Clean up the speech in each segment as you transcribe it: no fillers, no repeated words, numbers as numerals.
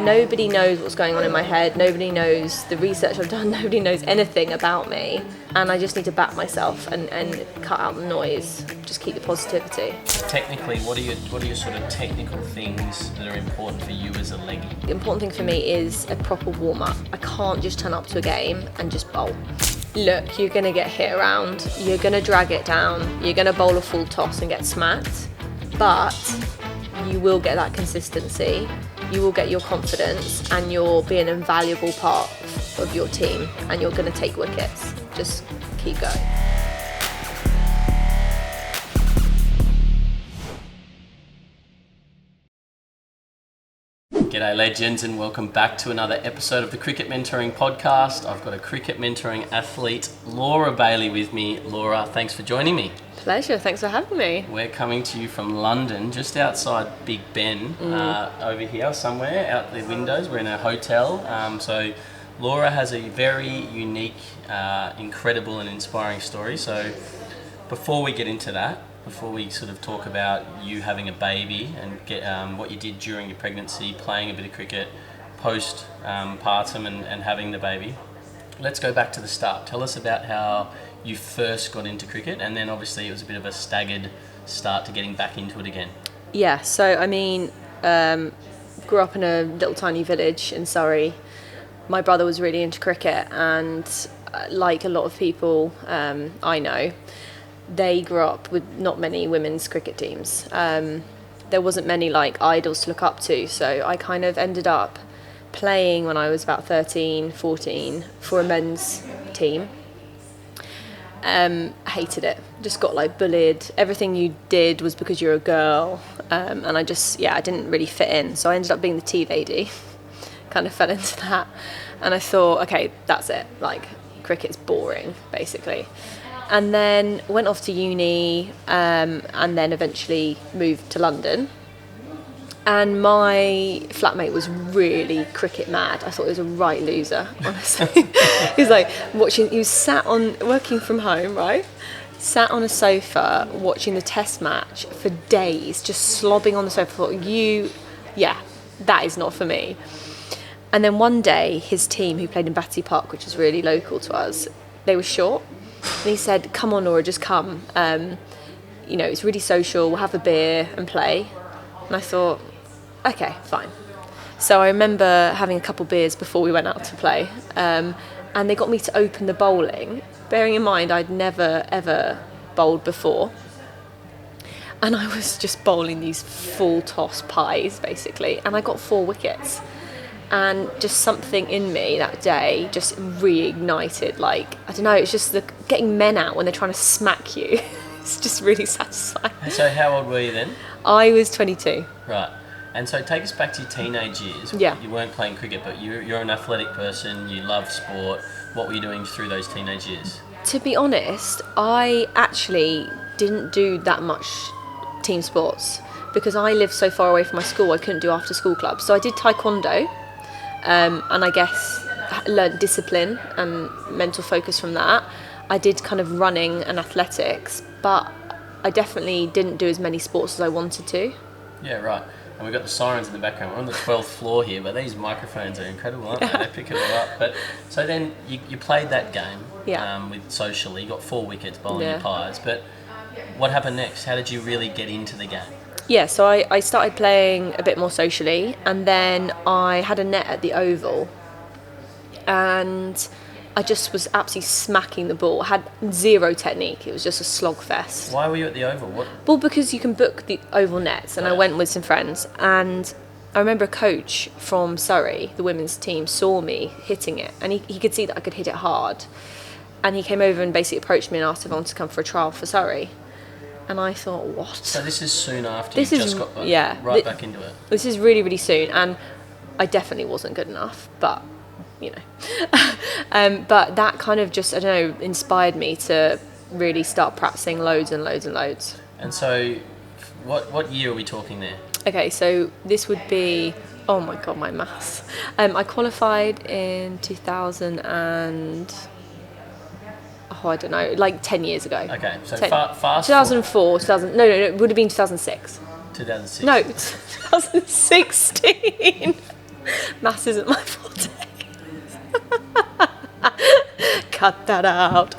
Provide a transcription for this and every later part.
nobody knows what's going on in my head, nobody knows the research I've done, nobody knows anything about me, and I just need to back myself and cut out the noise, just keep the positivity. Technically, what are your sort of technical things that are important for you as a leggy? The important thing for me is a proper warm-up. I can't just turn up to a game and just bowl. Look, you're going to get hit around, you're going to drag it down, you're going to bowl a full toss and get smacked, but you will get that consistency, you will get your confidence, and you'll be an invaluable part of your team, and you're going to take wickets. Just keep going. G'day legends, and welcome back to another episode of the Cricket Mentoring Podcast. I've got a cricket mentoring athlete, Laura Bailey, with me. Laura, thanks for joining me. Pleasure, thanks for having me. We're coming to you from London, just outside Big Ben, over here somewhere, out the windows. We're in a hotel. So Laura has a very unique, incredible and inspiring story. So before we get into that, before we sort of talk about you having a baby and get what you did during your pregnancy, playing a bit of cricket, post-partum and having the baby, let's go back to the start. Tell us about how you first got into cricket, and then obviously it was a bit of a staggered start to getting back into it again. Yeah, so I mean, grew up in a little tiny village in Surrey. My brother was really into cricket, and like a lot of people I know, they grew up with not many women's cricket teams. There wasn't many like idols to look up to, so I kind of ended up playing when I was about 13, 14 for a men's team. Hated it, just got like bullied. Everything you did was because you're a girl, and I didn't really fit in, so I ended up being the tea lady. Kind of fell into that, and I thought, okay, that's it, like cricket's boring basically. And then went off to uni, and then eventually moved to London. And my flatmate was really cricket mad. I thought he was a right loser, honestly. He was like he was sat on, working from home, right? Sat on a sofa watching the test match for days, just slobbing on the sofa. I thought, that is not for me. And then one day, his team, who played in Battersea Park, which is really local to us, they were short. And he said, come on, Laura, just come. It's really social, we'll have a beer and play. And I thought, okay, fine. So I remember having a couple beers before we went out to play. And they got me to open the bowling, bearing in mind I'd never, ever bowled before. And I was just bowling these full toss pies, basically. And I got 4 wickets. And just something in me that day just reignited, like, I don't know, it's just getting men out when they're trying to smack you. It's just really satisfying. So how old were you then? I was 22. Right. And so take us back to your teenage years. Yeah. You weren't playing cricket, but you're an athletic person, you love sport. What were you doing through those teenage years? To be honest, I actually didn't do that much team sports because I lived so far away from my school, I couldn't do after school clubs. So I did taekwondo. And I guess learnt discipline and mental focus from that. I did kind of running and athletics, but I definitely didn't do as many sports as I wanted to. Yeah, right. And we've got the sirens in the background. We're on the 12th floor here, but these microphones are incredible, aren't they? They pick it all up. But so then you played that game with socially. You got 4 wickets bowling your pies. But what happened next? How did you really get into the game? Yeah, so I started playing a bit more socially, and then I had a net at the Oval, and I just was absolutely smacking the ball. I had zero technique. It was just a slogfest. Why were you at the Oval? What? Well, because you can book the Oval nets, and I went with some friends, and I remember a coach from Surrey, the women's team, saw me hitting it, and he could see that I could hit it hard, and he came over and basically approached me and asked if I wanted to come for a trial for Surrey. And I thought, what? So this is soon after you just got back into it? This is really, really soon. And I definitely wasn't good enough, but, but that kind of just, I don't know, inspired me to really start practicing loads and loads and loads. And so what year are we talking there? Okay, so this would be, oh my God, my maths. I qualified in 2000 and... I don't know, like 10 years ago. Okay, so fast 2004, 2000, no, it would have been 2006. 2006? No, 2016. Maths isn't my forte. Cut that out.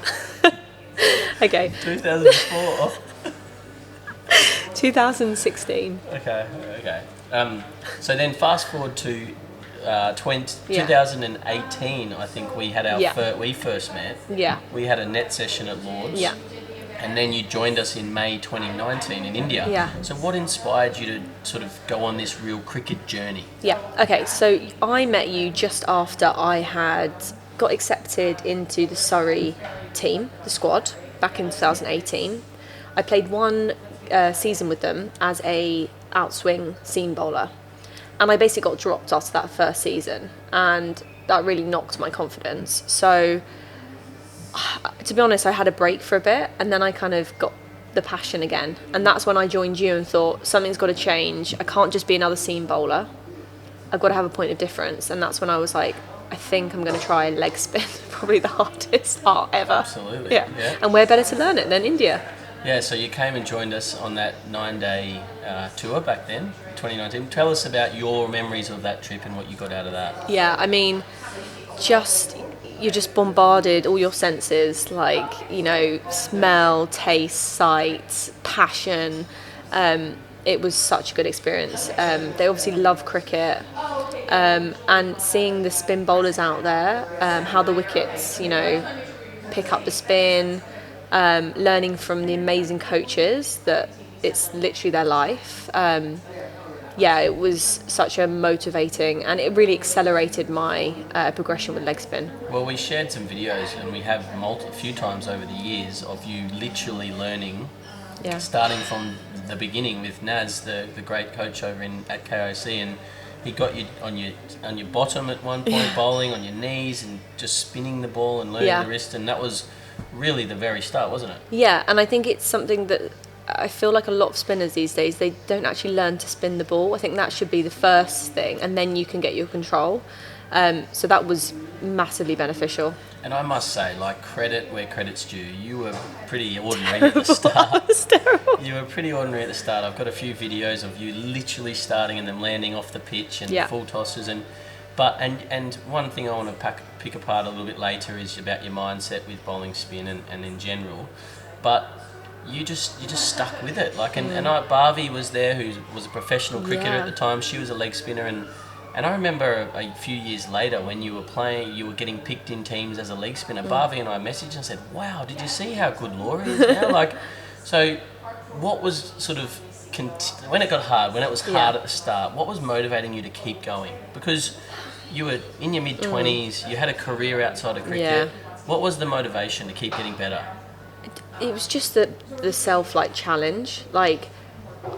Okay. 2004. 2016. Okay. So then fast forward to 2018, I think we had our we first met. Yeah. We had a net session at Lord's. Yeah. And then you joined us in May 2019 in India. Yeah. So what inspired you to sort of go on this real cricket journey? Yeah. Okay. So I met you just after I had got accepted into the Surrey team, the squad, back in 2018. I played one season with them as a outswing seam bowler, and I basically got dropped after that first season, and that really knocked my confidence. So to be honest, I had a break for a bit, and then I kind of got the passion again, and that's when I joined you and thought something's got to change. I can't just be another seam bowler. I've got to have a point of difference, and that's when I was like, I think I'm going to try leg spin. Probably the hardest art ever. Absolutely. Yeah. And where better to learn it than India? Yeah, so you came and joined us on that 9-day tour back then, 2019. Tell us about your memories of that trip and what you got out of that. Yeah, I mean, you're just bombarded, all your senses, like, smell, taste, sight, passion. It was such a good experience. They obviously love cricket, and seeing the spin bowlers out there, how the wickets, pick up the spin, learning from the amazing coaches that it's literally their life. It was such a motivating, and it really accelerated my progression with leg spin. Well, we shared some videos, and we have a few times over the years of you literally learning, starting from the beginning with Naz, the great coach over at KIC, and he got you on your bottom at one point, bowling on your knees and just spinning the ball and learning the wrist, and that was really the very start, wasn't it? Yeah, and I think it's something that I feel like a lot of spinners these days, they don't actually learn to spin the ball. I think that should be the first thing, and then you can get your control. So that was massively beneficial. And I must say, credit where credit's due, you were pretty ordinary at the start. It's terrible. You were pretty ordinary at the start. I've got a few videos of you literally starting and then landing off the pitch and full tosses. And one thing I want to pick apart a little bit later is about your mindset with bowling spin and in general. But you just stuck with it. Bharvi was there, who was a professional cricketer at the time. She was a leg spinner, and I remember a few years later when you were playing, you were getting picked in teams as a leg spinner. Bharvi and I messaged and said, "Wow, did you see how good Laura is now?" So what was sort of when it got hard, when it was hard at the start, what was motivating you to keep going? Because you were in your mid-20s, you had a career outside of cricket. What was the motivation to keep getting better? It was just the self challenge.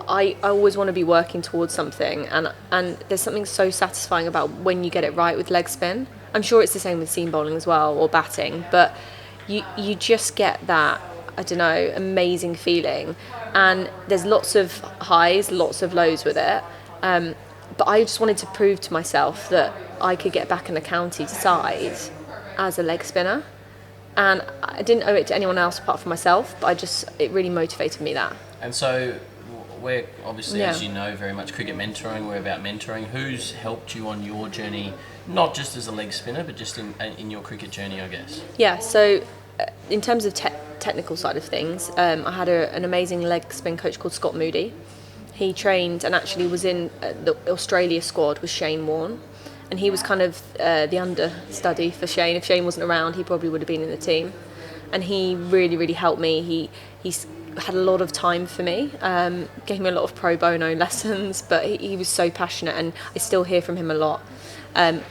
I always want to be working towards something, and there's something so satisfying about when you get it right with leg spin. I'm sure it's the same with seam bowling as well, or batting, but you just get that, I don't know, amazing feeling, and there's lots of highs, lots of lows with it, but I just wanted to prove to myself that I could get back in the county side as a leg spinner, and I didn't owe it to anyone else apart from myself, but it really motivated me, that. And so we're obviously, as you know, very much cricket mentoring. We're about mentoring. Who's helped you on your journey, not just as a leg spinner, but just in your cricket journey, I guess? Yeah, so in terms of technical side of things, I had an amazing leg spin coach called Scott Moody. He trained and actually was in the Australia squad with Shane Warne, and he was kind of the understudy for Shane. If Shane wasn't around, he probably would have been in the team, and he really, really helped me. He's had a lot of time for me, gave me a lot of pro bono lessons, but he was so passionate, and I still hear from him a lot.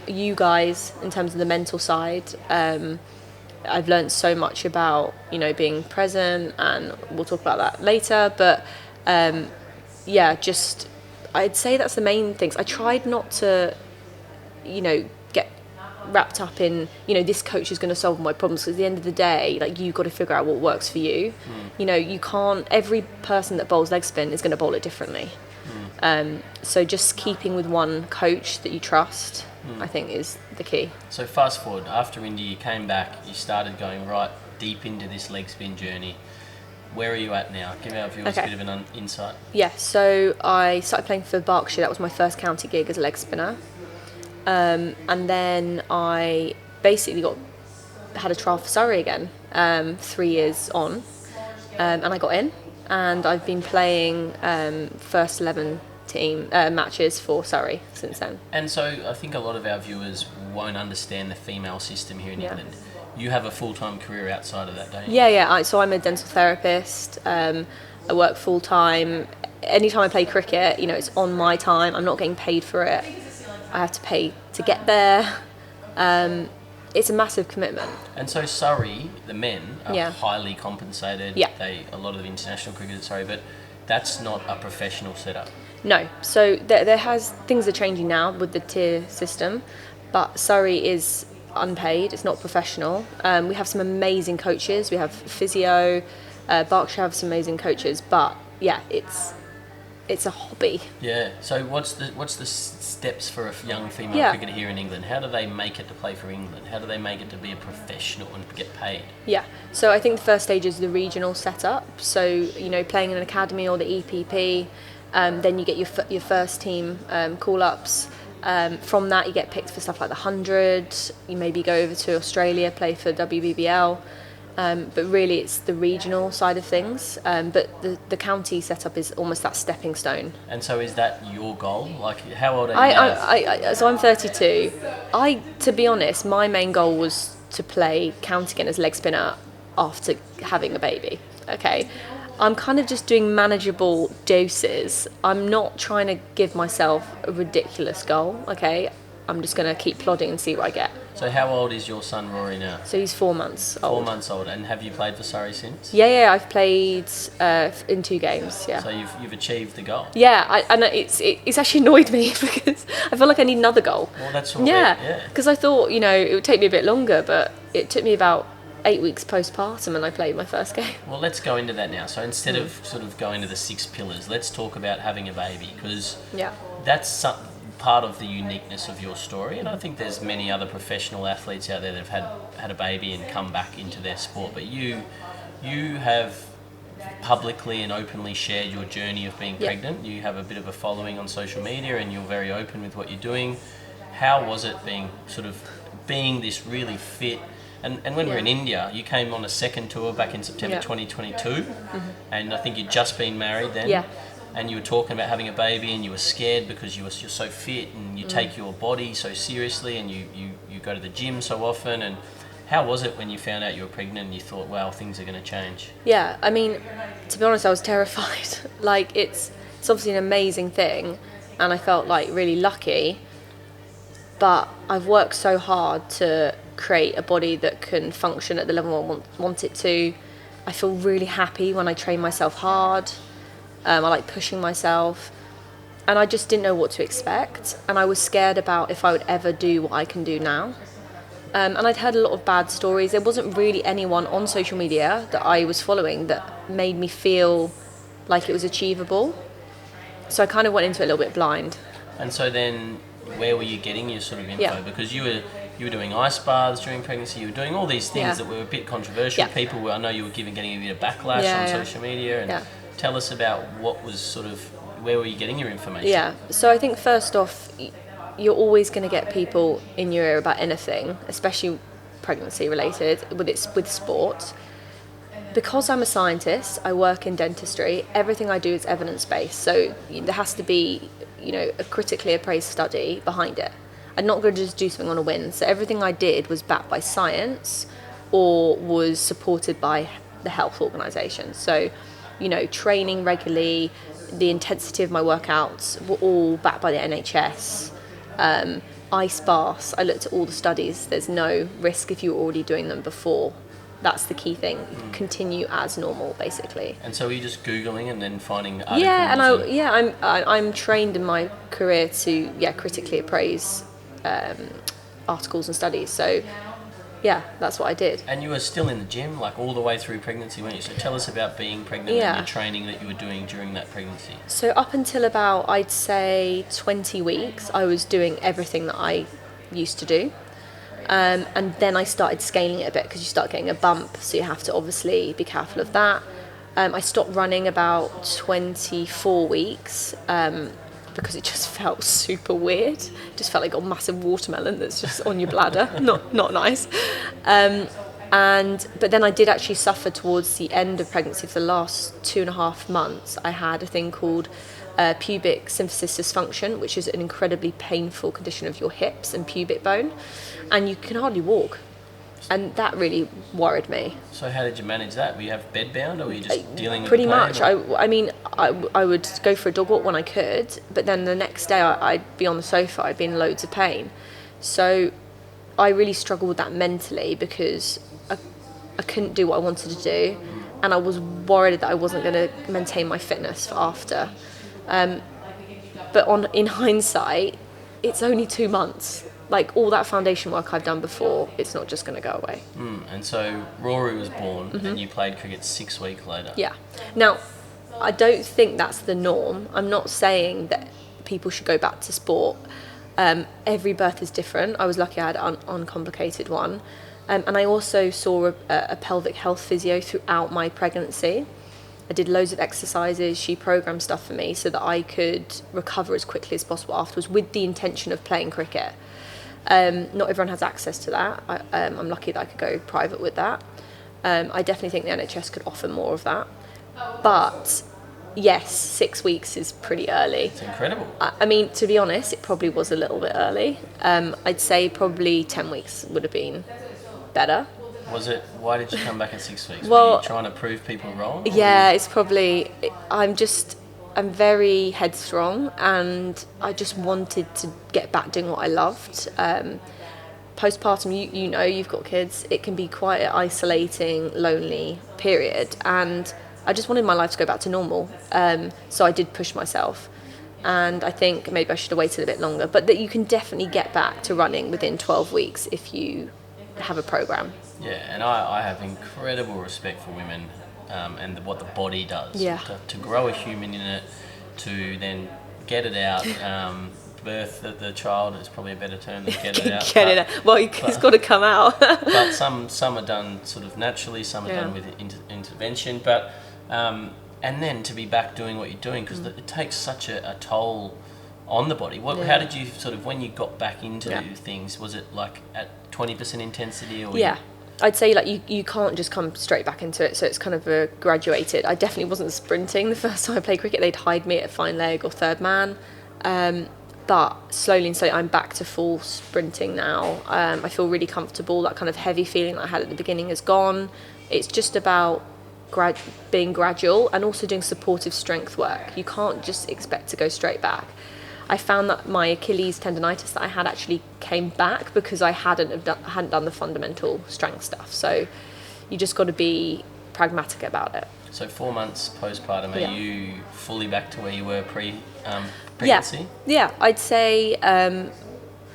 You guys, in terms of the mental side, I've learned so much about, being present, and we'll talk about that later, but just I'd say that's the main things. I tried not to, get wrapped up in, this coach is going to solve my problems, because at the end of the day, you've got to figure out what works for you. You can't, every person that bowls leg spin is going to bowl it differently. So just keeping with one coach that you trust, I think, is the key. So fast forward, after India, you came back, you started going right deep into this leg spin journey. Where are you at now? Give our viewers a bit of an insight. Yeah, so I started playing for Berkshire. That was my first county gig as a leg spinner. And then I basically had a trial for Surrey again, 3 years on, and I got in, and I've been playing first 11 team matches for Surrey since then. And so I think a lot of our viewers won't understand the female system here in Yeah. England. You have a full-time career outside of that, don't you? Yeah. So I'm a dental therapist. I work full time. Anytime I play cricket, it's on my time. I'm not getting paid for it. I have to pay to get there. It's a massive commitment. And so Surrey, the men, are Yeah. highly compensated. Yeah. A lot of the international cricket at Surrey, but that's not a professional setup. No. So things are changing now with the tier system, but Surrey is unpaid. It's not professional. We have some amazing coaches. We have physio. Berkshire have some amazing coaches, but yeah, it's a hobby. Yeah. So what's the steps for a young female Yeah. cricketer here in England? How do they make it to play for England? How do they make it to be a professional and get paid? Yeah. So I think the first stage is the regional setup. So playing in an academy or the EPP, then you get your first team call-ups. From that, you get picked for stuff like the 100. You maybe go over to Australia, play for WBBL. But really, it's the regional side of things. But the county setup is almost that stepping stone. And so is that your goal? Like, how old are you now? So I'm 32. To be honest, my main goal was to play county again as leg spinner after having a baby. Okay. I'm kind of just doing manageable doses. I'm not trying to give myself a ridiculous goal. Okay. I'm just going to keep plodding and see what I get. So how old is your son Rory now? So he's 4 months old. 4 months old. And have you played for Surrey since? Yeah, I've played in 2 games. Yeah. So you've achieved the goal. Yeah, and it's actually annoyed me because I feel like I need another goal. Well, that's all. Yeah, because I thought it would take me a bit longer, but it took me about 8 weeks postpartum, and I played my first game. Well, let's go into that now. So instead of sort of going to the 6 pillars, let's talk about having a baby, because that's part of the uniqueness of your story. And I think there's many other professional athletes out there that have had a baby and come back into their sport. But you have publicly and openly shared your journey of being pregnant. You have a bit of a following on social media, and you're very open with what you're doing. How was it being this really fit? And when we were in India, you came on a second tour back in September 2022, and I think you'd just been married then. Yeah. And you were talking about having a baby, and you were scared because you're so fit, and you take your body so seriously, and you go to the gym so often. And how was it when you found out you were pregnant and you thought, wow, things are going to change? Yeah, I mean, to be honest, I was terrified. Like, it's obviously an amazing thing, and I felt like really lucky, but I've worked so hard to create a body that can function at the level I want it to. I feel really happy when I train myself hard. I like pushing myself, and I just didn't know what to expect, and I was scared about if I would ever do what I can do now. And I'd heard a lot of bad stories. There wasn't really anyone on social media that I was following that made me feel like it was achievable. So I kind of went into it a little bit blind. And so then, where were you getting your sort of info? Yeah. Because you were doing ice baths during pregnancy. You were doing all these things that were a bit controversial. Yeah. I know you were getting a bit of backlash on social media. And tell us about what was where were you getting your information? Yeah. So I think first off, you're always going to get people in your ear about anything, especially pregnancy related, with sport. Because I'm a scientist, I work in dentistry, everything I do is evidence-based. So there has to be, a critically appraised study behind it. I'm not going to just do something on a whim. So everything I did was backed by science or was supported by the health organisation. So, training regularly, the intensity of my workouts were all backed by the NHS. Ice baths, I looked at all the studies. There's no risk if you were already doing them before. That's the key thing. Continue as normal, basically. And so are you just Googling and then finding articles? Yeah, and I'm trained in my career to critically appraise articles and studies. So yeah, that's what I did. And you were still in the gym, like all the way through pregnancy, weren't you? So tell us about being pregnant and your training that you were doing during that pregnancy. So up until about, I'd say 20 weeks, I was doing everything that I used to do. And then I started scaling it a bit because you start getting a bump, so you have to obviously be careful of that. I stopped running about 24 weeks. because it just felt super weird. It just felt like a massive watermelon that's just on your bladder. Not nice. But then I did actually suffer towards the end of pregnancy. For the last 2.5 months, I had a thing called pubic symphysis dysfunction, which is an incredibly painful condition of your hips and pubic bone, and you can hardly walk. And that really worried me. So how did you manage that? Were you have bedbound, or were you just dealing with Pretty the pain? much. I would go for a dog walk when I could, but then the next day I'd be on the sofa. I'd be in loads of pain. So I really struggled with that mentally, because I couldn't do what I wanted to do, and I was worried that I wasn't going to maintain my fitness for after. But in hindsight, it's only 2 months. Like, all that foundation work I've done before, it's not just going to go away. And so Rory was born, and you played cricket 6 weeks later. Yeah. Now, I don't think that's the norm. I'm not saying that people should go back to sport. Every birth is different. I was lucky I had an uncomplicated one. And I also saw a pelvic health physio throughout my pregnancy. I did loads of exercises. She programmed stuff for me so that I could recover as quickly as possible afterwards, with the intention of playing cricket. Not everyone has access to that. I'm lucky that I could go private with that. I definitely think the NHS could offer more of that. But yes, 6 weeks is pretty early. It's incredible. I mean, to be honest, it probably was a little bit early. I'd say probably 10 weeks would have been better. Was it? Why did you come back at 6 weeks? Well, were you trying to prove people wrong? Yeah, it's probably... I'm very headstrong, and I just wanted to get back doing what I loved. Postpartum, you know, you've got kids, it can be quite an isolating, lonely period, and I just wanted my life to go back to normal. So I did push myself, and I think maybe I should have waited a bit longer, but that you can definitely get back to running within 12 weeks if you have a program. Yeah, and I have incredible respect for women and what the body does. Yeah. To grow a human in it, to then get it out, birth the child is probably a better term than get it out. It out. Well, it's got to come out. But some are done sort of naturally, some are done with intervention. But and then to be back doing what you're doing, because it takes such a toll on the body. How did you sort of, when you got back into things, was it like at 20% intensity? Or I'd say like you can't just come straight back into it, so it's kind of a graduated. I definitely wasn't sprinting the first time I played cricket. They'd hide me at fine leg or third man, but slowly and slowly I'm back to full sprinting now. I feel really comfortable. That kind of heavy feeling that I had at the beginning is gone. It's just about being gradual and also doing supportive strength work. You can't just expect to go straight back. I found that my Achilles tendonitis that I had actually came back because I hadn't done the fundamental strength stuff. So you just got to be pragmatic about it. So 4 months postpartum, are you fully back to where you were pre-pregnancy? Yeah, I'd say like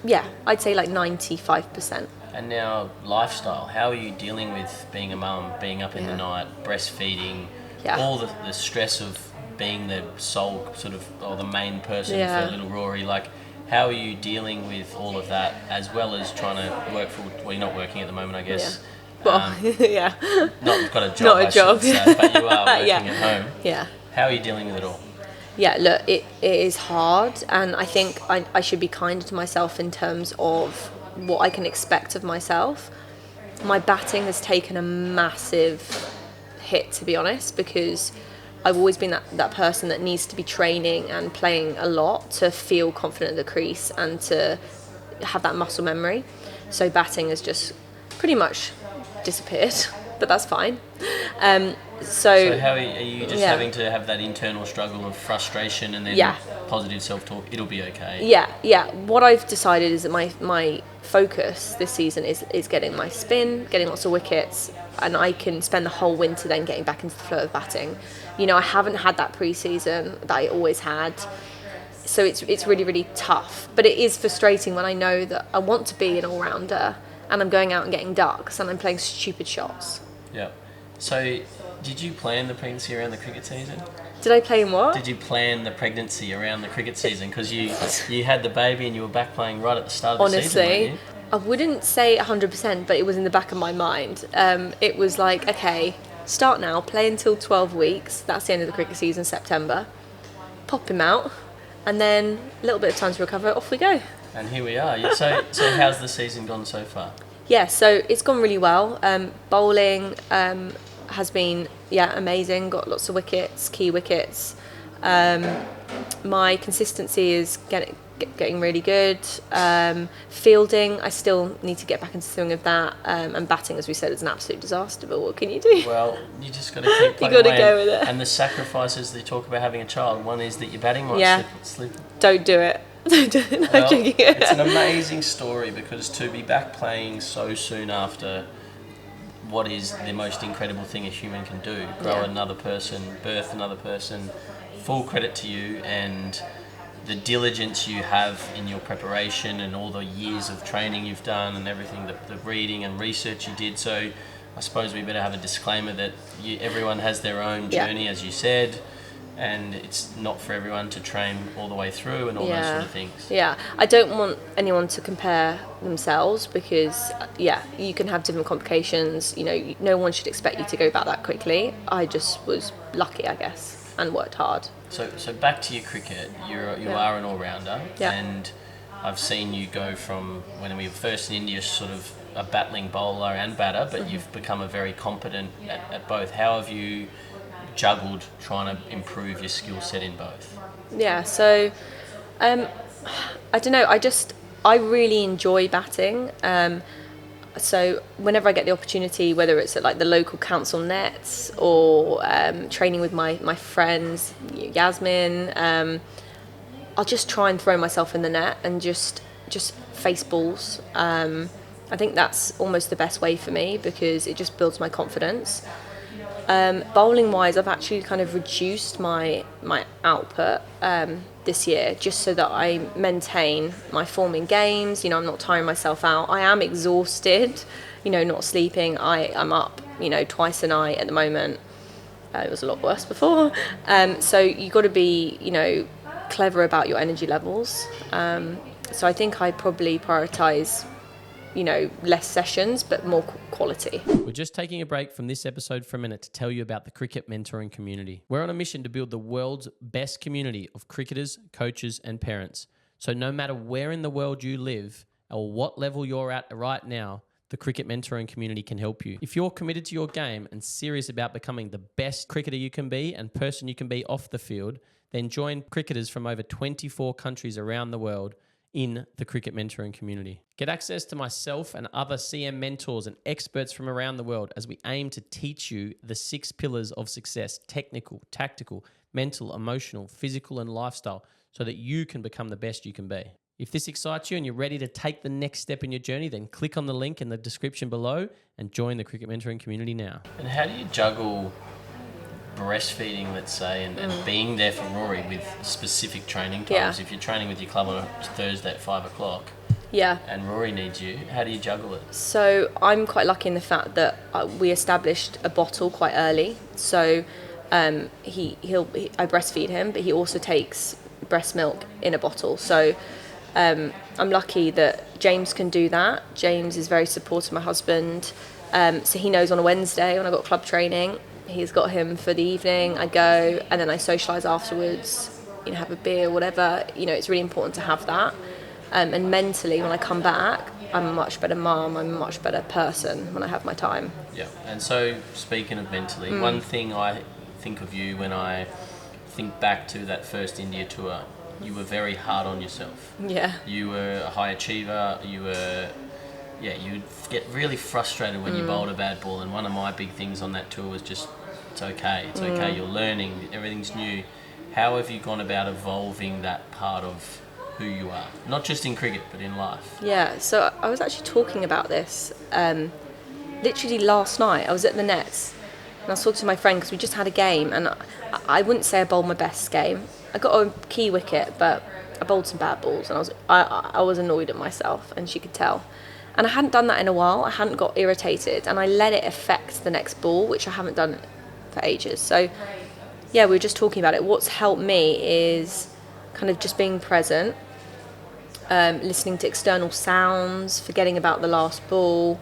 95%. And now lifestyle, how are you dealing with being a mum, being up in the night, breastfeeding, all the stress of being the sole sort of, or the main person for little Rory? Like, how are you dealing with all of that, as well as trying to work well, you're not working at the moment, I guess. Well, Not got a job, not a job, say, but you are working at home. Yeah. How are you dealing with it all? Yeah, look, it is hard, and I think I should be kinder to myself in terms of what I can expect of myself. My batting has taken a massive hit, to be honest, because I've always been that person that needs to be training and playing a lot to feel confident at the crease and to have that muscle memory. So batting has just pretty much disappeared, but that's fine. So how are you just having to have that internal struggle of frustration and then positive self-talk? It'll be okay. Yeah. What I've decided is that my focus this season is getting my spin, getting lots of wickets, and I can spend the whole winter then getting back into the flow of batting. You know, I haven't had that pre-season that I always had, so it's really, really tough. But it is frustrating when I know that I want to be an all-rounder and I'm going out and getting ducks and I'm playing stupid shots. Yeah. So, did you plan the pregnancy around the cricket season? Did I play in what? Did you plan the pregnancy around the cricket season? Because you had the baby and you were back playing right at the start of the season, weren't you? I wouldn't say 100%, but it was in the back of my mind. It was like, okay, start now, play until 12 weeks. That's the end of the cricket season, September. Pop him out. and then a little bit of time to recover, off we go. And here we are. So how's the season gone so far? Yeah, so it's gone really well. Bowling has been, amazing. Got lots of wickets, key wickets. My consistency is getting really good. Fielding, I still need to get back into the swing of that. And batting, as we said, is an absolute disaster, but what can you do? Well, you just got to keep plugging You got to away. go with it. And the sacrifices they talk about having a child, one is that your batting might slip. Don't do it. Don't do it. Well, it's an amazing story, because to be back playing so soon after what is the most incredible thing a human can do, grow another person, birth another person, full credit to you, and the diligence you have in your preparation and all the years of training you've done and everything, the reading and research you did. So I suppose we better have a disclaimer that everyone has their own journey, as you said, and it's not for everyone to train all the way through and all those sort of things. Yeah, I don't want anyone to compare themselves, because, you can have different complications. You know, no one should expect you to go back that quickly. I just was lucky, I guess, and worked hard. So back to your cricket, you are an all-rounder, and I've seen you go from when we were first in India, sort of a battling bowler and batter, but you've become a very competent at both. How have you juggled trying to improve your skill set in both? Yeah, so I don't know, I really enjoy batting. So whenever I get the opportunity, whether it's at like the local council nets or training with my friends, Yasmin, I'll just try and throw myself in the net and just face balls. I think that's almost the best way for me, because it just builds my confidence. Bowling wise, I've actually kind of reduced my output this year, just so that I maintain my form in games. You know, I'm not tiring myself out. I am exhausted, not sleeping. I'm up, twice a night at the moment. It was a lot worse before. So you got to be, clever about your energy levels. So I think I probably prioritise less sessions, but more quality. We're just taking a break from this episode for a minute to tell you about the Cricket Mentoring Community. We're on a mission to build the world's best community of cricketers, coaches, and parents. So no matter where in the world you live or what level you're at right now, the Cricket Mentoring Community can help you. If you're committed to your game and serious about becoming the best cricketer you can be and person you can be off the field, then join cricketers from over 24 countries around the world in the Cricket Mentoring Community. Get access to myself and other CM mentors and experts from around the world as we aim to teach you the 6 pillars of success: technical, tactical, mental, emotional, physical, and lifestyle, so that you can become the best you can be. If this excites you and you're ready to take the next step in your journey, then click on the link in the description below and join the Cricket Mentoring Community now. And how do you juggle breastfeeding, let's say, and being there for Rory with specific training times? If you're training with your club on a Thursday at 5 o'clock and Rory needs you, how do you juggle it? So I'm quite lucky in the fact that we established a bottle quite early. So I breastfeed him, but he also takes breast milk in a bottle. So I'm lucky that James can do that. James is very supportive of my husband. So he knows on a Wednesday when I've got club training, he's got him for the evening. I go and then I socialise afterwards, have a beer, whatever. It's really important to have that. And mentally, when I come back, I'm a much better mum. I'm a much better person when I have my time. Yeah. And so, speaking of mentally, one thing I think of you when I think back to that first India tour, you were very hard on yourself. Yeah. You were a high achiever. You'd get really frustrated when you bowled a bad ball, and one of my big things on that tour was just, it's okay, you're learning, everything's new. How have you gone about evolving that part of who you are? Not just in cricket, but in life. Yeah, so I was actually talking about this literally last night. I was at the nets, and I was talking to my friend, because we just had a game, and I wouldn't say I bowled my best game. I got a key wicket, but I bowled some bad balls, and I was annoyed at myself, and she could tell. And I hadn't done that in a while. I hadn't got irritated, and I let it affect the next ball, which I haven't done for ages. So, we were just talking about it. What's helped me is kind of just being present, listening to external sounds, forgetting about the last ball,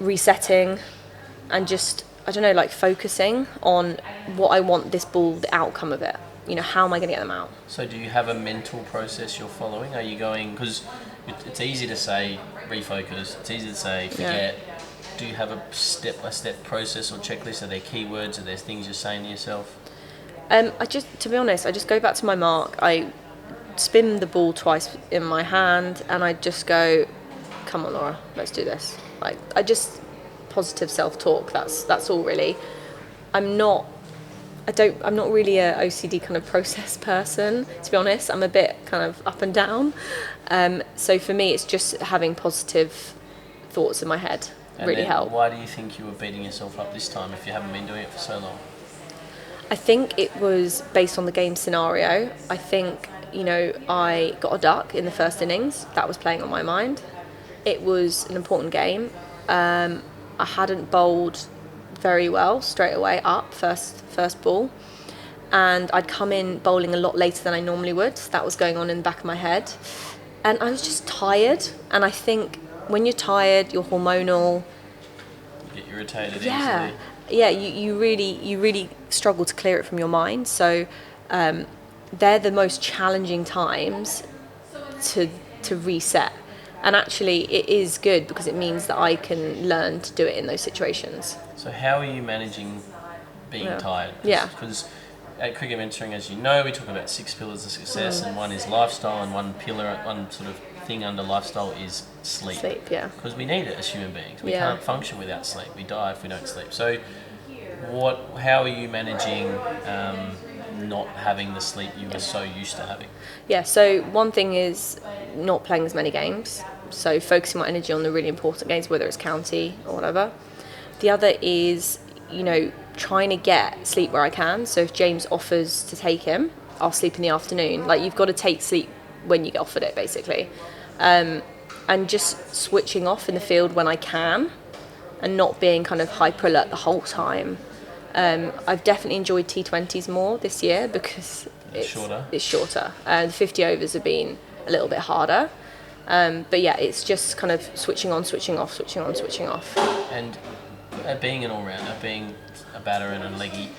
resetting, and just, focusing on what I want this ball, the outcome of it. how am I going to get them out? So do you have a mental process you're following? Are you going, because it's easy to say refocus, it's easy to say forget. Do you have a step-by-step process or checklist? Are there keywords? Are there things you're saying to yourself? To be honest, I just go back to my mark. I spin the ball twice in my hand, and I just go, "Come on, Laura, let's do this." Like, positive self-talk. That's all really. I'm not really a OCD kind of process person, to be honest. I'm a bit kind of up and down. So for me, it's just having positive thoughts in my head really help. Why do you think you were beating yourself up this time if you haven't been doing it for so long? I think it was based on the game scenario. I think, I got a duck in the first innings. That was playing on my mind. It was an important game. I hadn't bowled very well straight away up first ball, and I'd come in bowling a lot later than I normally would. So that was going on in the back of my head, and I was just tired. And I think when you're tired, you're hormonal. You get irritated easily. Yeah, you really struggle to clear it from your mind. So they're the most challenging times to reset. And actually, it is good because it means that I can learn to do it in those situations. So how are you managing being tired? Yeah. Because at Cricket Mentoring, as you know, we talk about 6 pillars of success, and one is lifestyle, and one sort of thing under lifestyle is sleep. Sleep, yeah. Because we need it as human beings. We can't function without sleep. We die if we don't sleep. So how are you managing not having the sleep you were so used to having? Yeah, so one thing is not playing as many games. So focusing my energy on the really important games, whether it's county or whatever. The other is, trying to get sleep where I can. So if James offers to take him, I'll sleep in the afternoon. Like, you've got to take sleep when you get offered it, basically. And just switching off in the field when I can and not being kind of hyper alert the whole time. I've definitely enjoyed T20s more this year because it's shorter. And the 50 overs have been a little bit harder. But yeah, it's just kind of switching on, switching off, switching on, switching off. And being an all-rounder, being a batter and a leggy,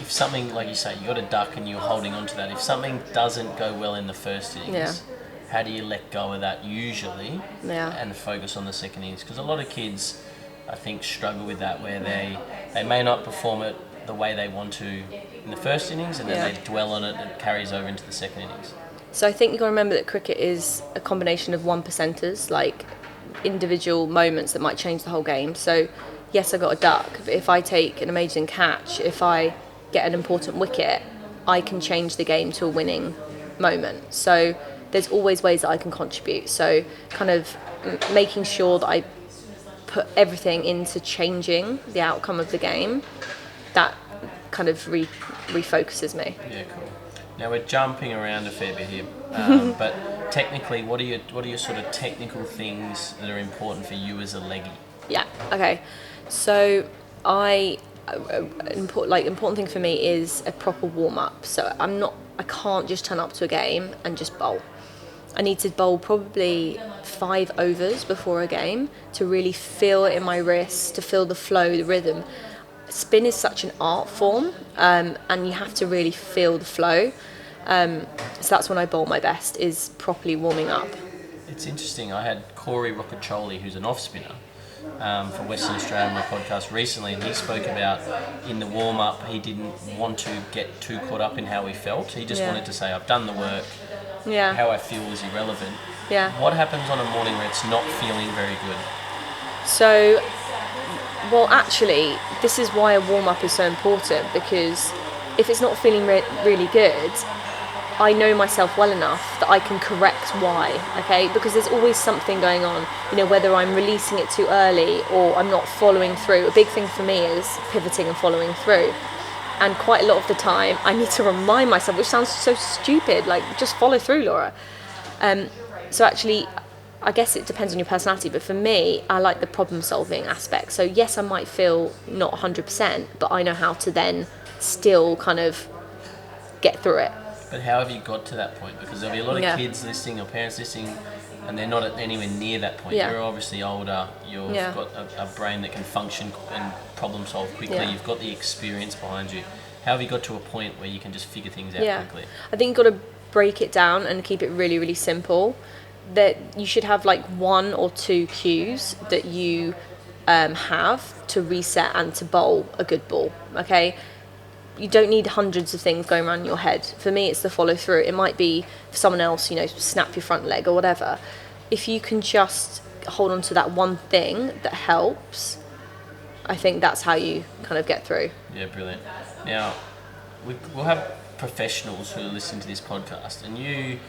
if something, like you say, you got a duck and you're holding on to that, if something doesn't go well in the first innings, how do you let go of that usually and focus on the second innings? Because a lot of kids, I think, struggle with that, where they may not perform it the way they want to in the first innings, and then they dwell on it and it carries over into the second innings. So I think you've got to remember that cricket is a combination of 1%ers, like individual moments that might change the whole game. So yes, I got a duck, but if I take an amazing catch, if I get an important wicket, I can change the game to a winning moment. So there's always ways that I can contribute. So kind of making sure that I put everything into changing the outcome of the game, that kind of refocuses me. Yeah, cool. Now we're jumping around a fair bit here, but technically, what are your sort of technical things that are important for you as a leggy? Yeah. Okay. So important thing for me is a proper warm up. So I can't just turn up to a game and just bowl. I need to bowl probably 5 overs before a game to really feel it in my wrists, to feel the flow, the rhythm. Spin is such an art form, and you have to really feel the flow. So that's when I bowl my best, is properly warming up. It's interesting. I had Corey Roccaccioli, who's an off spinner, from Western Australia on my podcast recently, and he spoke about in the warm up he didn't want to get too caught up in how he felt. He just wanted to say, I've done the work. Yeah. How I feel is irrelevant. Yeah. What happens on a morning where it's not feeling very good? So, well, actually, this is why a warm-up is so important, because if it's not feeling really good, I know myself well enough that I can correct why, okay? Because there's always something going on, whether I'm releasing it too early or I'm not following through. A big thing for me is pivoting and following through. And quite a lot of the time, I need to remind myself, which sounds so stupid, like, just follow through, Laura. So actually, I guess it depends on your personality, but for me, I like the problem-solving aspect. So yes, I might feel not 100%, but I know how to then still kind of get through it. But how have you got to that point? Because there'll be a lot of kids listening or parents listening, and they're not anywhere near that point. You're obviously older, you've got a brain that can function and problem solve quickly, you've got the experience behind you. How have you got to a point where you can just figure things out quickly? I think you've got to break it down and keep it really, really simple. That you should have like 1 or 2 cues that you have to reset and to bowl a good ball. Okay, you don't need hundreds of things going around in your head. For me, it's the follow through. It might be for someone else, snap your front leg or whatever. If you can just hold on to that one thing that helps, I think that's how you kind of get through. Yeah, brilliant. Now, we'll have professionals who are listening to this podcast, and you,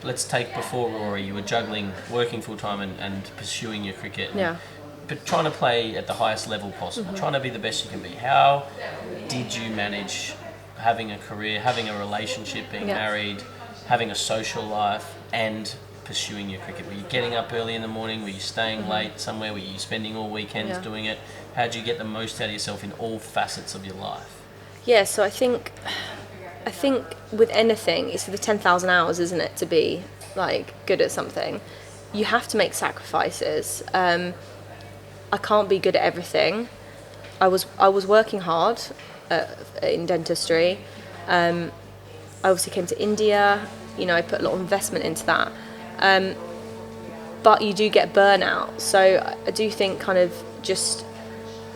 let's take before Rory, you were juggling, working full time and pursuing your cricket. But trying to play at the highest level possible, trying to be the best you can be. How did you manage having a career, having a relationship, being married, having a social life, and pursuing your cricket? Were you getting up early in the morning? Were you staying late somewhere? Were you spending all weekends doing it? How did you get the most out of yourself in all facets of your life? Yeah, so I think with anything, it's the 10,000 hours, isn't it, to be like good at something. You have to make sacrifices. I can't be good at everything. I was working hard in dentistry. I obviously came to India. I put a lot of investment into that. But you do get burnout. So I do think kind of just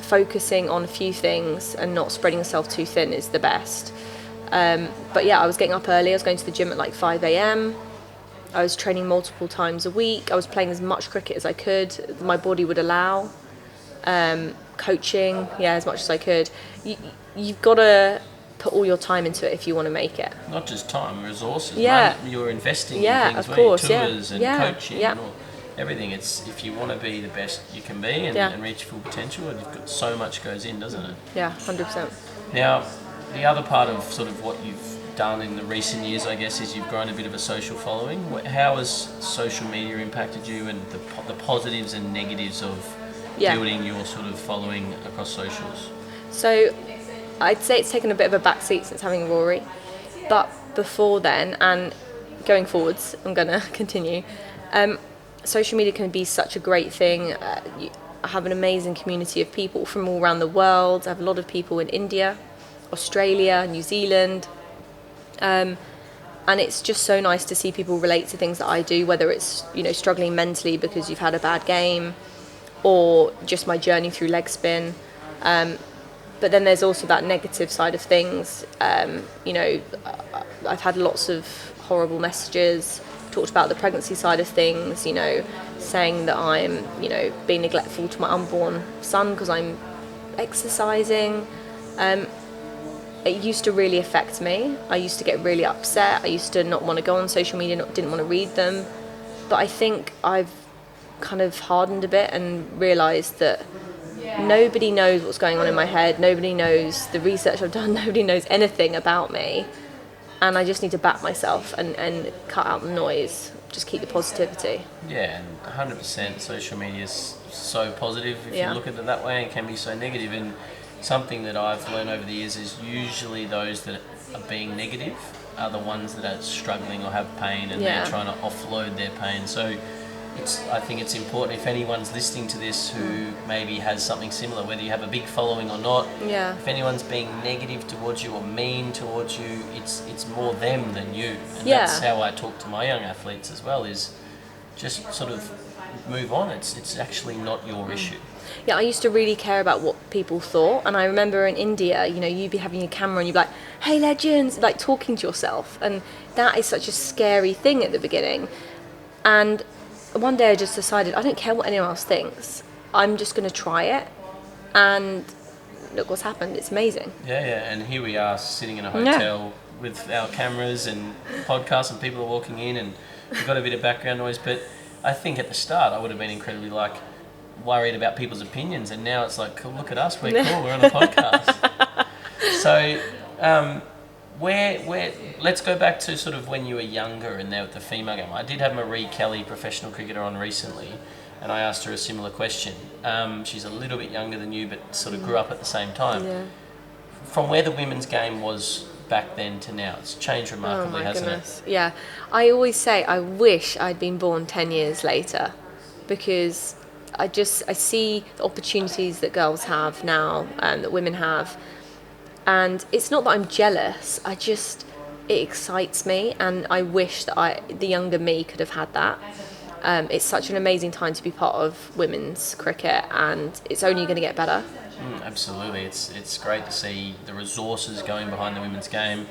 focusing on a few things and not spreading yourself too thin is the best. But yeah, I was getting up early. I was going to the gym at like 5 a.m. I was training multiple times a week. I was playing as much cricket as I could, my body would allow. Coaching, as much as I could. You've got to put all your time into it if you want to make it. Not just time, resources. Yeah. You're investing in things, of course, tours and coaching yeah. and all, everything. It's if you want to be the best you can be and reach full potential, and you've got so much goes in, doesn't it? Yeah, 100%. Now, the other part of sort of what you've done in the recent years, I guess, is you've grown a bit of a social following. How has social media impacted you, and the positives and negatives of building your sort of following across socials? So I'd say it's taken a bit of a backseat since having Rory, but before then and going forwards, I'm going to continue. Social media can be such a great thing. I have an amazing community of people from all around the world. I have a lot of people in India, Australia, New Zealand, and it's just so nice to see people relate to things that I do, whether it's struggling mentally because you've had a bad game, or just my journey through leg spin. But then there's also that negative side of things. I've had lots of horrible messages, talked about the pregnancy side of things, saying that I'm, being neglectful to my unborn son because I'm exercising. It used to really affect me. I used to get really upset. I used to not want to go on social media, didn't want to read them. But I think I've kind of hardened a bit and realised that nobody knows what's going on in my head. Nobody knows the research I've done. Nobody knows anything about me. And I just need to back myself and cut out the noise. Just keep the positivity. Yeah, and 100% social media is so positive if you look at it that way, and can be so negative. And something that I've learned over the years is usually those that are being negative are the ones that are struggling or have pain, and they're trying to offload their pain. So I think it's important, if anyone's listening to this who maybe has something similar, whether you have a big following or not, if anyone's being negative towards you or mean towards you, it's more them than you. And that's how I talk to my young athletes as well, is just sort of move on. It's actually not your issue. Yeah, I used to really care about what people thought, and I remember in India, you'd be having your camera and you'd be like, "Hey legends," like talking to yourself, and that is such a scary thing at the beginning. And one day I just decided, I don't care what anyone else thinks, I'm just going to try it, and look what's happened. It's amazing. Yeah, and here we are sitting in a hotel with our cameras and podcasts, and people are walking in, and we've got a bit of background noise. But I think at the start I would have been incredibly worried about people's opinions, and now it's like, cool, look at us, we're cool, we're on a podcast. So let's go back to sort of when you were younger and there with the female game. I did have Marie Kelly, professional cricketer, on recently, and I asked her a similar question. She's a little bit younger than you, but sort of grew up at the same time. Yeah. From where the women's game was back then to now, it's changed remarkably, hasn't it? Yeah, I always say I wish I'd been born 10 years later, because I see the opportunities that girls have now and that women have. And it's not that I'm jealous, it excites me, and I wish that the younger me could have had that. It's such an amazing time to be part of women's cricket, and it's only going to get better. Absolutely, it's great to see the resources going behind the women's game.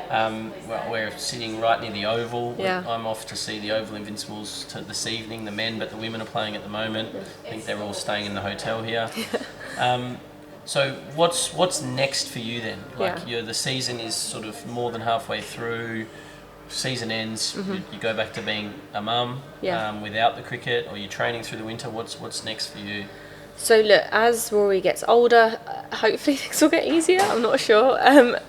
We're sitting right near the Oval. Yeah. I'm off to see the Oval Invincibles this evening, the men, but the women are playing at the moment. I think they're all staying in the hotel here. So what's next for you then? The season is sort of more than halfway through. Season ends, you go back to being a mum without the cricket, or you're training through the winter. What's next for you? So look, as Rory gets older, hopefully things will get easier. I'm not sure,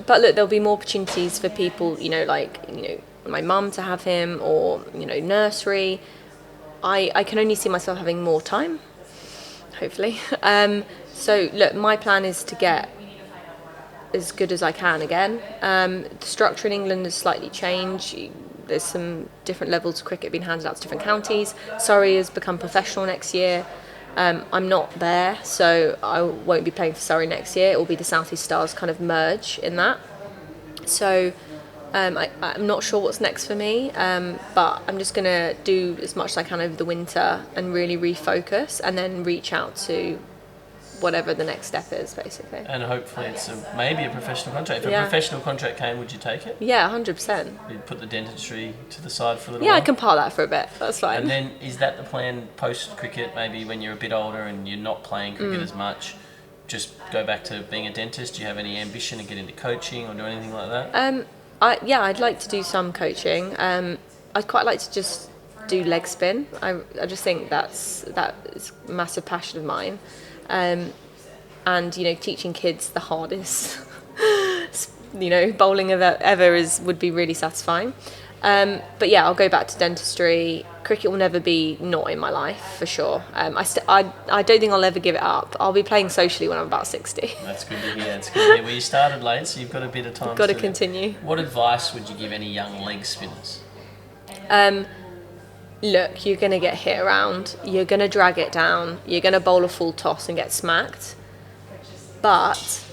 but look, there'll be more opportunities for people. My mum to have him, or nursery. I can only see myself having more time, hopefully. So look, my plan is to get as good as I can again. The structure in England has slightly changed. There's some different levels of cricket being handed out to different counties. Surrey has become professional next year. I'm not there, so I won't be playing for Surrey next year. It will be the South East Stars kind of merge in that. So I'm not sure what's next for me, but I'm just going to do as much as I can over the winter and really refocus, and then reach out to whatever the next step is, basically. And hopefully it's maybe a professional contract. If a professional contract came, would you take it? Yeah, 100%. You'd put the dentistry to the side for a little while? while? I can par that for a bit. That's fine. And then is that the plan post-cricket, maybe when you're a bit older and you're not playing cricket as much, just go back to being a dentist? Do you have any ambition to get into coaching or do anything like that? I'd like to do some coaching. I'd quite like to just do leg spin. I just think that is a massive passion of mine. And teaching kids the hardest bowling ever would be really satisfying. But yeah, I'll go back to dentistry. Cricket will never be not in my life, for sure. I don't think I'll ever give it up. I'll be playing socially when I'm about 60. That's good to hear. Well, you started late, so you've got a bit of time. Got to continue. What advice would you give any young leg spinners? Look, you're going to get hit around. You're going to drag it down. You're going to bowl a full toss and get smacked. But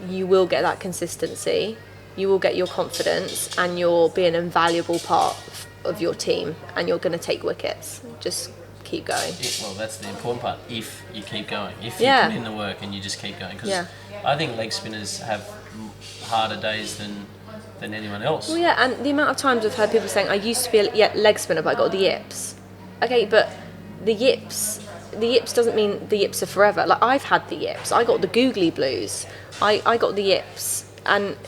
you will get that consistency. You will get your confidence, and you'll be an invaluable part of your team, and you're going to take wickets. Just keep going. Well, that's the important part. If you keep going, if you put in the work and you just keep going, because I think leg spinners have harder days than anyone else. Well, yeah, and the amount of times I've heard people saying, I used to be a leg spinner, but I got the yips. Okay, but the yips doesn't mean the yips are forever. Like, I've had the yips. I got the googly blues. I got the yips. And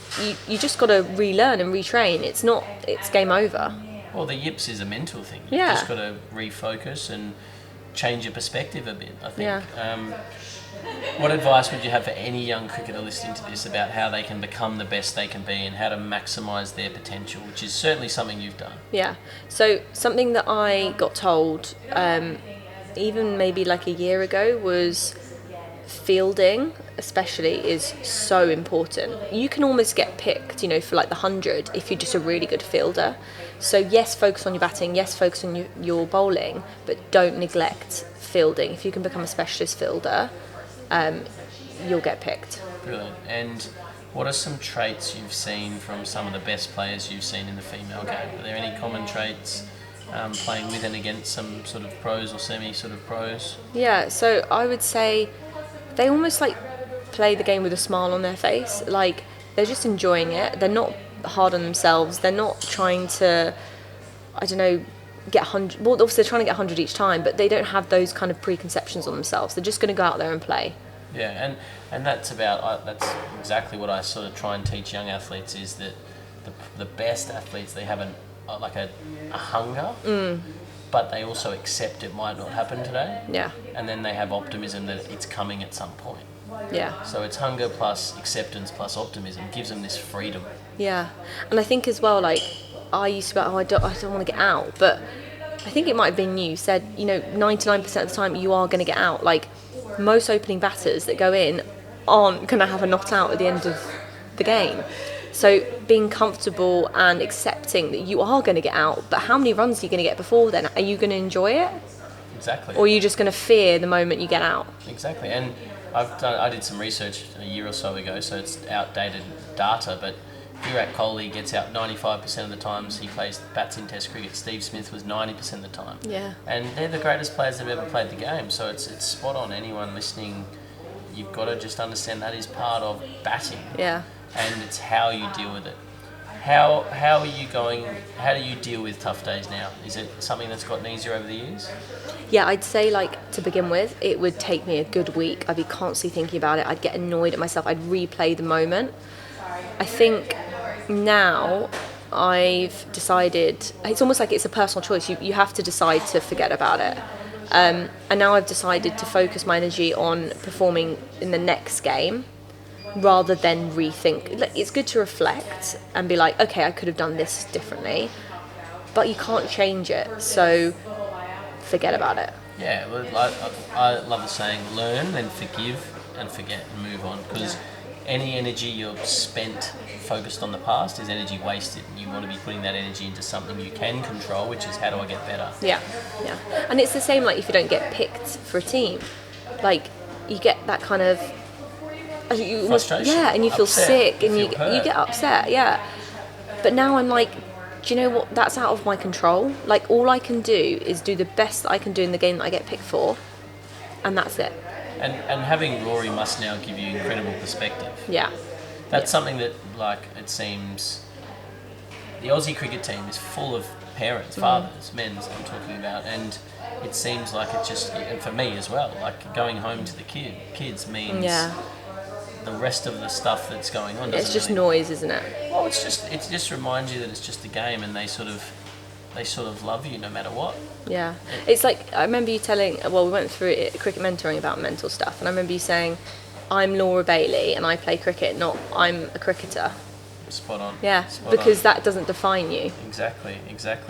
you just got to relearn and retrain. It's game over. Well, the yips is a mental thing. You've just got to refocus and change your perspective a bit, I think. Yeah. What advice would you have for any young cricketer listening to this about how they can become the best they can be and how to maximise their potential, which is certainly something you've done? Yeah. So something that I got told, even maybe like a year ago, was fielding especially is so important. You can almost get picked, for like the 100 if you're just a really good fielder. So yes, focus on your batting, yes, focus on your bowling, but don't neglect fielding. If you can become a specialist fielder, you'll get picked. Brilliant. And what are some traits you've seen from some of the best players you've seen in the female game? Are there any common traits playing with and against some sort of pros or semi sort of pros? Yeah, so I would say they almost like play the game with a smile on their face. Like, they're just enjoying it. They're not hard on themselves. They're not trying to, get 100. Well, obviously they're trying to get 100 each time, but they don't have those kind of preconceptions on themselves. They're just going to go out there and play. Yeah, and that's exactly what I sort of try and teach young athletes, is that the best athletes, they have a hunger, but they also accept it might not happen today. Yeah. And then they have optimism that it's coming at some point. Yeah. So it's hunger plus acceptance plus optimism gives them this freedom. Yeah. And I think as well, like, I used to be like, I don't want to get out, but I think it might have been you said, 99% of the time you are going to get out. Like, most opening batters that go in aren't going to have a not out at the end of the game. So being comfortable and accepting that you are going to get out, but how many runs are you going to get before then? Are you going to enjoy it? Exactly. Or are you just going to fear the moment you get out? Exactly. And I did some research a year or so ago, so it's outdated data, but Virat Kohli gets out 95% of the times he bats in Test cricket. Steve Smith was 90% of the time. Yeah. And they're the greatest players that have ever played the game, so it's spot on. Anyone listening, you've got to just understand that is part of batting. Yeah. And it's how you deal with it. How are you going? How do you deal with tough days now? Is it something that's gotten easier over the years? Yeah, I'd say, like, to begin with, it would take me a good week. I'd be constantly thinking about it. I'd get annoyed at myself. I'd replay the moment. I think now I've decided, it's almost like it's a personal choice. You have to decide to forget about it. And now I've decided to focus my energy on performing in the next game rather than rethink. It's good to reflect and be like, okay, I could have done this differently, but you can't change it, so forget about it. Yeah, well, I love the saying, learn and forgive and forget and move on, because any energy you've spent focused on the past is energy wasted, and you want to be putting that energy into something you can control, which is how do I get better. Yeah. And it's the same, like, if you don't get picked for a team, like, you get that kind of frustration. Yeah, and you feel upset, sick, and you hurt. get upset. Yeah. But now I'm like, do you know what? That's out of my control. Like, all I can do is do the best that I can do in the game that I get picked for, and that's it. And having Rory must now give you incredible perspective. Yeah. That's something that, like, it seems the Aussie cricket team is full of parents, fathers, men's I'm talking about, and it seems like it just, and for me as well, like, going home to the kids means the rest of the stuff that's going on. It's just really, noise, isn't it? well, it just reminds you that it's just a game, and they sort of love you no matter what. Yeah. It's like, I remember you telling, well, we went through it, cricket mentoring, about mental stuff, and I remember you saying, I'm Laura Bailey and I play cricket, not I'm a cricketer. Spot on. Yeah, Spot because on. that doesn't define you. Exactly.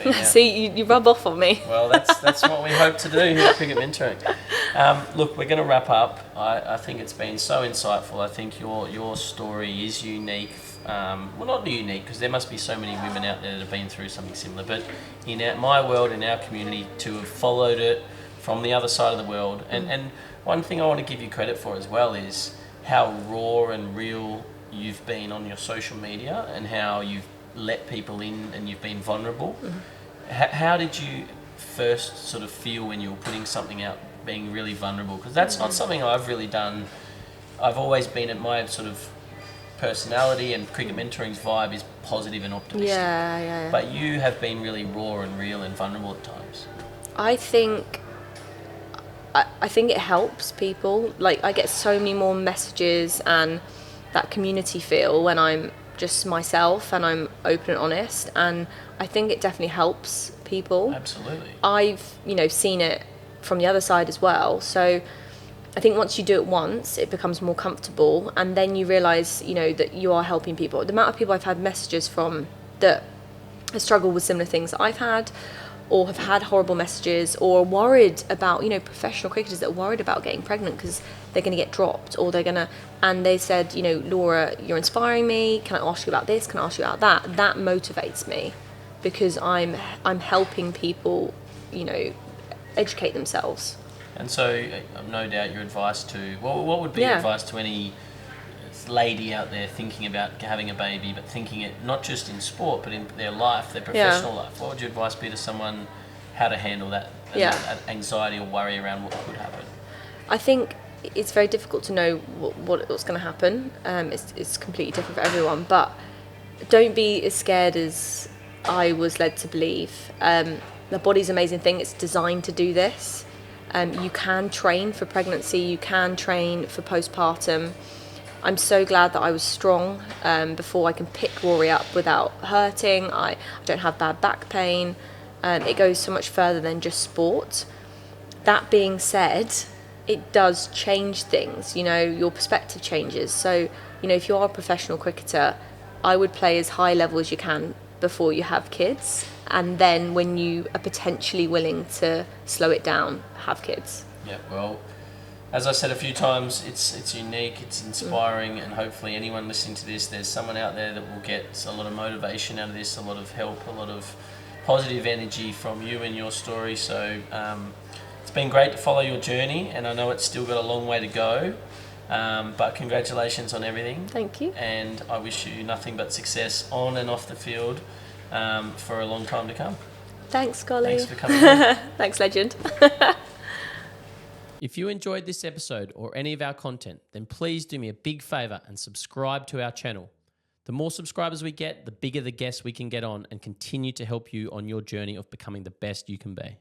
Yeah. See, you rub off on me. Well, that's what we hope to do here at Cricket Mentoring. Look, we're going to wrap up. I think it's been so insightful. I think your story is unique. Well, not unique, because there must be so many women out there that have been through something similar. But in my world, in our community, to have followed it from the other side of the world. And one thing I want to give you credit for as well is how raw and real you've been on your social media, and how you've let people in and you've been vulnerable. How did you first sort of feel when you were putting something out, being really vulnerable? Because that's not something I've really done. I've always been at my sort of personality, and Cricket Mentoring's vibe is positive and optimistic. Yeah. But you have been really raw and real and vulnerable at times. I think it helps people. Like, I get so many more messages and that community feel when I'm just myself and I'm open and honest, and I think it definitely helps people. Absolutely. I've seen it from the other side as well, so I think once you do it once, it becomes more comfortable, and then you realise that you are helping people. The amount of people I've had messages from that have struggled with similar things that I've had, or have had horrible messages, or worried about, professional cricketers that are worried about getting pregnant because they're going to get dropped, or they're going to, and they said, Laura, you're inspiring me, can I ask you about this, can I ask you about that? That motivates me, because I'm helping people, educate themselves. And so, no doubt your advice to, what would be your advice to any lady out there thinking about having a baby, but thinking it not just in sport, but in their life, their professional life? What would your advice be to someone, how to handle that, that anxiety or worry around what could happen? I think it's very difficult to know what's going to happen. It's completely different for everyone, but don't be as scared as I was led to believe. The body's an amazing thing. It's designed to do this. You can train for pregnancy, you can train for postpartum. I'm so glad that I was strong before I can pick Rory up without hurting. I don't have bad back pain. It goes so much further than just sport. That being said, it does change things. Your perspective changes. So, if you are a professional cricketer, I would play as high level as you can before you have kids. And then when you are potentially willing to slow it down, have kids. Yeah, well, as I said a few times, it's unique, it's inspiring, and hopefully anyone listening to this, there's someone out there that will get a lot of motivation out of this, a lot of help, a lot of positive energy from you and your story. So it's been great to follow your journey, and I know it's still got a long way to go. But congratulations on everything. Thank you. And I wish you nothing but success on and off the field for a long time to come. Thanks, Golly. Thanks for coming on. Thanks, legend. If you enjoyed this episode or any of our content, then please do me a big favour and subscribe to our channel. The more subscribers we get, the bigger the guests we can get on and continue to help you on your journey of becoming the best you can be.